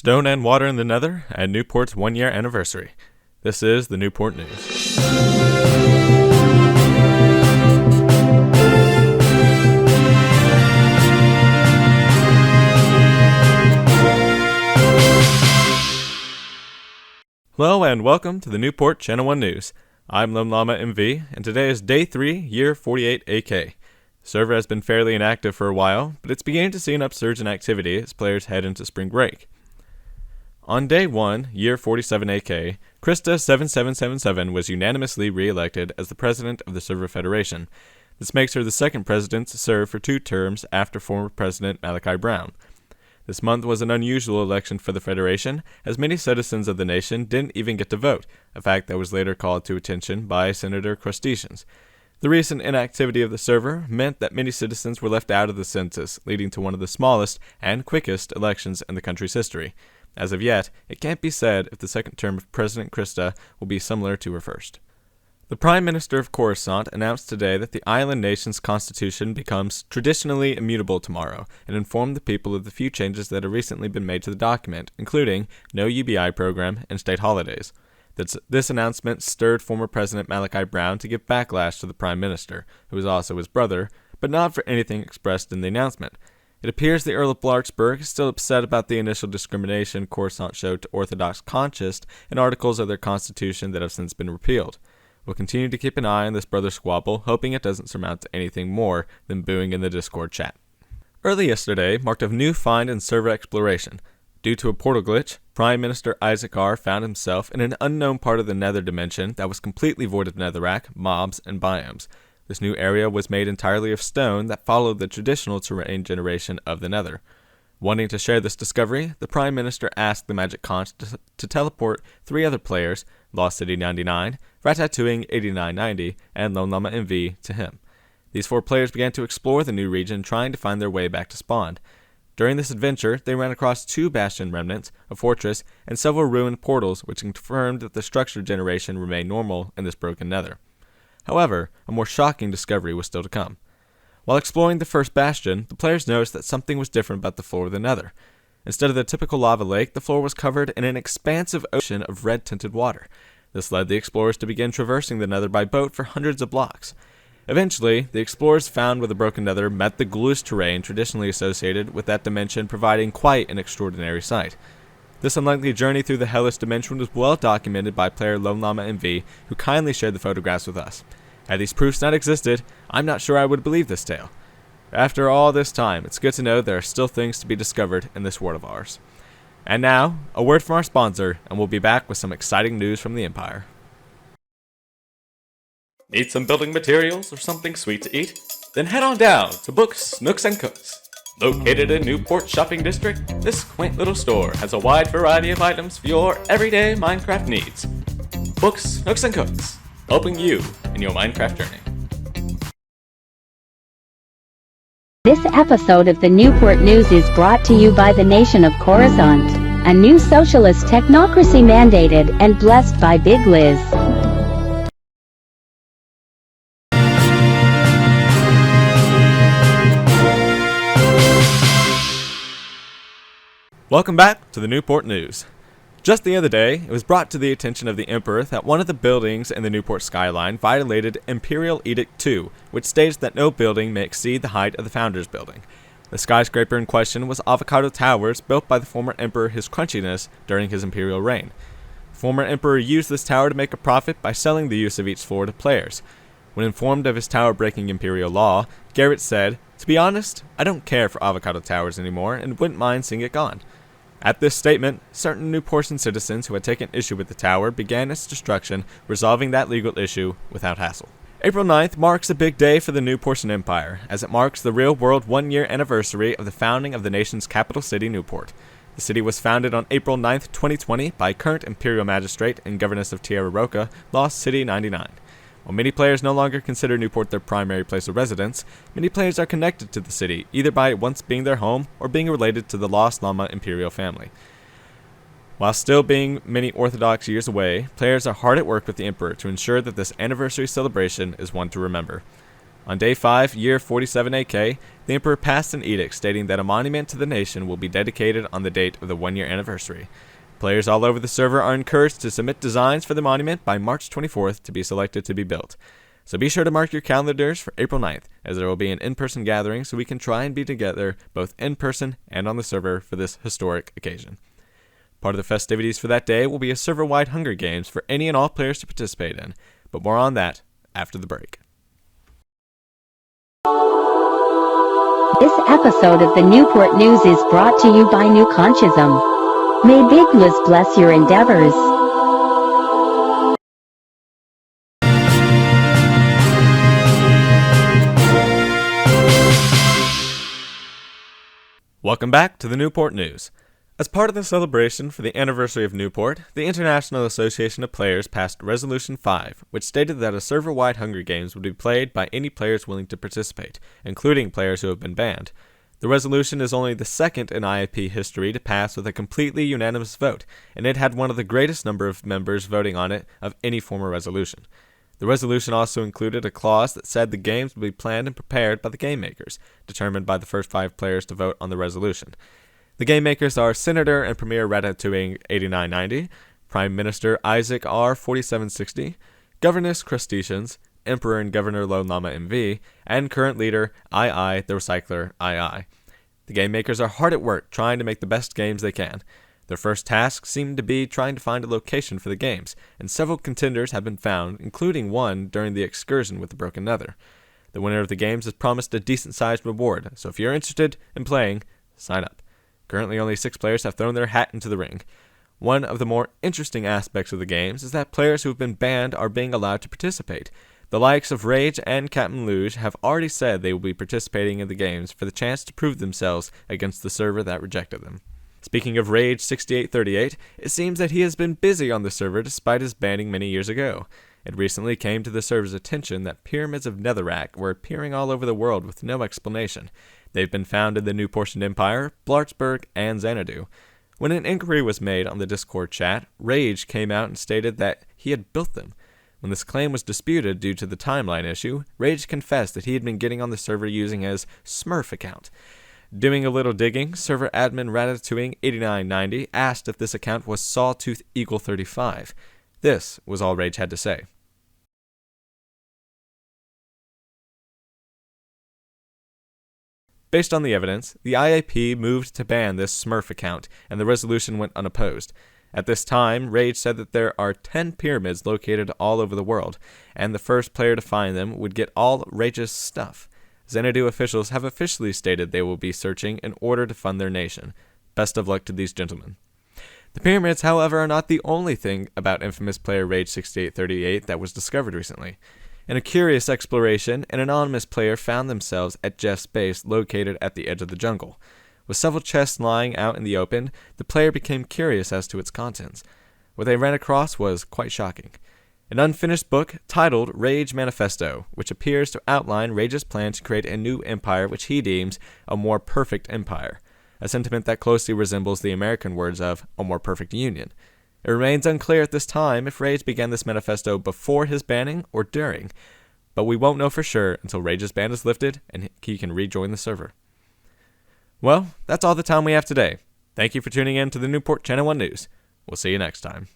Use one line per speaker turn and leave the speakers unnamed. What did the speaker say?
Stone and water in the Nether, and Newport's one-year anniversary. This is the Newport News. Hello and welcome to the Newport Channel 1 News. I'm lonellamaMV, and today is Day 3, Year 48 AK. The server has been fairly inactive for a while, but it's beginning to see an upsurge in activity as players head into spring break. On Day 1, Year 47 AK, Krista7777 was unanimously re-elected as the president of the Server Federation. This makes her the second president to serve for 2 terms after former President Malachi Brown. This month was an unusual election for the Federation, as many citizens of the nation didn't even get to vote, a fact that was later called to attention by Senator Crustaceans. The recent inactivity of the server meant that many citizens were left out of the census, leading to one of the smallest and quickest elections in the country's history. As of yet, it can't be said if the second term of President Krista will be similar to her first. The Prime Minister of Coruscant announced today that the island nation's constitution becomes traditionally immutable tomorrow, and informed the people of the few changes that have recently been made to the document, including no UBI program and state holidays. This announcement stirred former President Malachi Brown to give backlash to the Prime Minister, who is also his brother, but not for anything expressed in the announcement. It appears the Earl of Larkspur is still upset about the initial discrimination Coruscant showed to Orthodox conscientists in articles of their constitution that have since been repealed. We'll continue to keep an eye on this brother squabble, hoping it doesn't surmount to anything more than booing in the Discord chat. Early yesterday marked a new find in server exploration. Due to a portal glitch, Prime Minister Isaac R. found himself in an unknown part of the Nether dimension that was completely void of netherrack, mobs, and biomes. This new area was made entirely of stone that followed the traditional terrain generation of the Nether. Wanting to share this discovery, the Prime Minister asked the Magic Conch to teleport 3 other players, Lost City 99, Ratatouille 8990, and lonellamaMV, to him. These 4 players began to explore the new region, trying to find their way back to spawn. During this adventure, they ran across 2 bastion remnants, a fortress, and several ruined portals, which confirmed that the structure generation remained normal in this broken Nether. However, a more shocking discovery was still to come. While exploring the first bastion, the players noticed that something was different about the floor of the Nether. Instead of the typical lava lake, the floor was covered in an expansive ocean of red-tinted water. This led the explorers to begin traversing the Nether by boat for hundreds of blocks. Eventually, the explorers found where the broken Nether met the ghoulish terrain traditionally associated with that dimension, providing quite an extraordinary sight. This unlikely journey through the hellish dimension was well documented by player lonellamaMV, who kindly shared the photographs with us. Had these proofs not existed, I'm not sure I would believe this tale. After all this time, it's good to know there are still things to be discovered in this world of ours. And now, a word from our sponsor, and we'll be back with some exciting news from the Empire. Need some building materials or something sweet to eat? Then head on down to Books, Nooks & Cooks. Located in Newport Shopping District, this quaint little store has a wide variety of items for your everyday Minecraft needs. Books, Nooks & Cooks, helping you in your Minecraft journey.
This episode of the Newport News is brought to you by the nation of Coruscant, a new socialist technocracy mandated and blessed by Big Liz.
Welcome back to the Newport News. Just the other day, it was brought to the attention of the Emperor that one of the buildings in the Newport skyline violated Imperial Edict 2, which states that no building may exceed the height of the Founders Building. The skyscraper in question was Avocado Towers, built by the former Emperor His Crunchiness during his imperial reign. The former Emperor used this tower to make a profit by selling the use of each floor to players. When informed of his tower breaking imperial law, Garrett said, "To be honest, I don't care for Avocado Towers anymore and wouldn't mind seeing it gone." At this statement, certain Newportian citizens who had taken issue with the tower began its destruction, resolving that legal issue without hassle. April 9th marks a big day for the Newportian Empire, as it marks the real-world one-year anniversary of the founding of the nation's capital city, Newport. The city was founded on April 9th, 2020 by current Imperial Magistrate and Governess of Tierra Roca, Lost City 99. While many players no longer consider Newport their primary place of residence, many players are connected to the city, either by it once being their home or being related to the Lost Llama Imperial family. While still being many Orthodox years away, players are hard at work with the Emperor to ensure that this anniversary celebration is one to remember. On day 5, year 47 AK, the Emperor passed an edict stating that a monument to the nation will be dedicated on the date of the 1-year anniversary. Players all over the server are encouraged to submit designs for the monument by March 24th to be selected to be built. So be sure to mark your calendars for April 9th, as there will be an in-person gathering so we can try and be together both in person and on the server for this historic occasion. Part of the festivities for that day will be a server-wide Hunger Games for any and all players to participate in, but more on that after the break.
This episode of the Newport News is brought to you by New Conscism. May Big Liz bless your endeavors.
Welcome back to the Newport News. As part of the celebration for the anniversary of Newport, the International Association of Players passed Resolution 5, which stated that a server-wide Hunger Games would be played by any players willing to participate, including players who have been banned. The resolution is only the second in IAP history to pass with a completely unanimous vote, and it had one of the greatest number of members voting on it of any former resolution. The resolution also included a clause that said the games would be planned and prepared by the game makers, determined by the first 5 players to vote on the resolution. The game makers are Senator and Premier Ratatouille 8990, Prime Minister Isaac R 4760, Governess Crustaceans, Emperor and Governor lonellamaMV, and current leader II the Recycler II. The game makers are hard at work trying to make the best games they can. Their first task seemed to be trying to find a location for the games, and several contenders have been found, including one during the excursion with the Broken Nether. The winner of the games is promised a decent-sized reward, so if you're interested in playing, sign up. Currently only 6 players have thrown their hat into the ring. One of the more interesting aspects of the games is that players who have been banned are being allowed to participate. The likes of Rage and Captain Luge have already said they will be participating in the games for the chance to prove themselves against the server that rejected them. Speaking of Rage 6838, it seems that he has been busy on the server despite his banning many years ago. It recently came to the server's attention that pyramids of netherrack were appearing all over the world with no explanation. They've been found in the New Portion Empire, Blartsburg, and Xanadu. When an inquiry was made on the Discord chat, Rage came out and stated that he had built them. When this claim was disputed due to the timeline issue, Rage confessed that he had been getting on the server using his Smurf account. Doing a little digging, server admin Ratatouille 8990 asked if this account was Sawtooth Eagle 35. This was all Rage had to say. Based on the evidence, the IAP moved to ban this Smurf account, and the resolution went unopposed. At this time, Rage said that there are 10 pyramids located all over the world, and the first player to find them would get all Rage's stuff. Xanadu officials have officially stated they will be searching in order to fund their nation. Best of luck to these gentlemen. The pyramids, however, are not the only thing about infamous player Rage 6838 that was discovered recently. In a curious exploration, an anonymous player found themselves at Jeff's base located at the edge of the jungle. With several chests lying out in the open, the player became curious as to its contents. What they ran across was quite shocking. An unfinished book titled Rage Manifesto, which appears to outline Rage's plan to create a new empire which he deems a more perfect empire, a sentiment that closely resembles the American words of a more perfect union. It remains unclear at this time if Rage began this manifesto before his banning or during, but we won't know for sure until Rage's ban is lifted and he can rejoin the server. Well, that's all the time we have today. Thank you for tuning in to the Newport Channel 1 News. We'll see you next time.